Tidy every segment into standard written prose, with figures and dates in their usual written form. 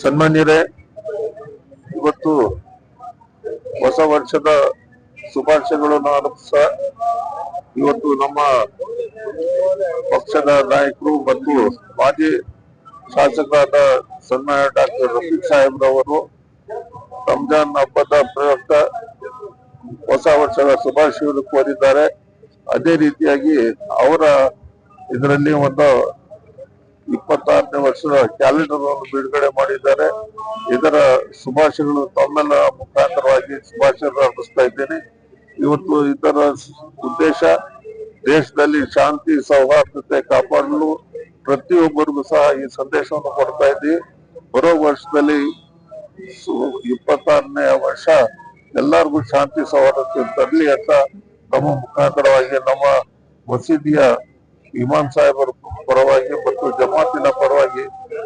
ಸನ್ಮಾನ್ಯರೇ, ಇವತ್ತು ಹೊಸ ವರ್ಷದ ಶುಭಾಶಯಗಳನ್ನು ಅರ್ಪಿಸ ಇವತ್ತು ನಮ್ಮ ಪಕ್ಷದ ನಾಯಕರು ಮತ್ತು ಮಾಜಿ ಶಾಸಕರಾದ ಸನ್ಮಾನ್ಯ ಡಾಕ್ಟರ್ ರಫೀಕ್ ಸಾಹೇಬ್ರವರು ರಂಜಾನ್ ಹಬ್ಬದ ಪ್ರಯುಕ್ತ ಹೊಸ ವರ್ಷದ ಶುಭಾಶಯವನ್ನು ಕೋರಿದ್ದಾರೆ. ಅದೇ ರೀತಿಯಾಗಿ ಅವರ ಇದರಲ್ಲಿ ಒಂದು 26ನೇ ವರ್ಷದ ಕ್ಯಾಲೆಂಡರ್ ಅನ್ನು ಬಿಡುಗಡೆ ಮಾಡಿದ್ದಾರೆ. ಇದರ ಶುಭಾಶಯಗಳು ತಮ್ಮೆಲ್ಲ ಮುಖಾಂತರವಾಗಿ ಶುಭಾಶಯಗಳನ್ನು ಅರ್ಪಿಸ್ತಾ ಇದ್ದೇನೆ. ಇವತ್ತು ಇದರ ಉದ್ದೇಶ ದೇಶದಲ್ಲಿ ಶಾಂತಿ ಸೌಹಾರ್ದತೆ ಕಾಪಾಡಲು ಪ್ರತಿಯೊಬ್ಬರಿಗೂ ಸಹ ಈ ಸಂದೇಶವನ್ನು ಕೊಡ್ತಾ ಇದ್ದೀವಿ. ಬರೋ ವರ್ಷದಲ್ಲಿ 26ನೇ ವರ್ಷ ಎಲ್ಲರಿಗೂ ಶಾಂತಿ ಸೌಹಾರ್ದತೆ ತರಲಿ ಅಂತ ನಮ್ಮ ಮುಖಾಂತರವಾಗಿ ನಮ್ಮ ಮಸೀದಿಯ ಇಮಾಮ್ ಸಾಹೇಬರ ಪರವಾಗಿ ಮತ್ತು ಜಮಾತಿನ ಪರವಾಗಿ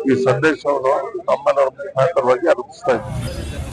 ಈ ಸಂದೇಶವನ್ನು ನಮ್ಮೆಲ್ಲರ ಮುಖಾಂತರವಾಗಿ ಅರ್ಪಿಸ್ತಾ ಇದ್ದೀವಿ.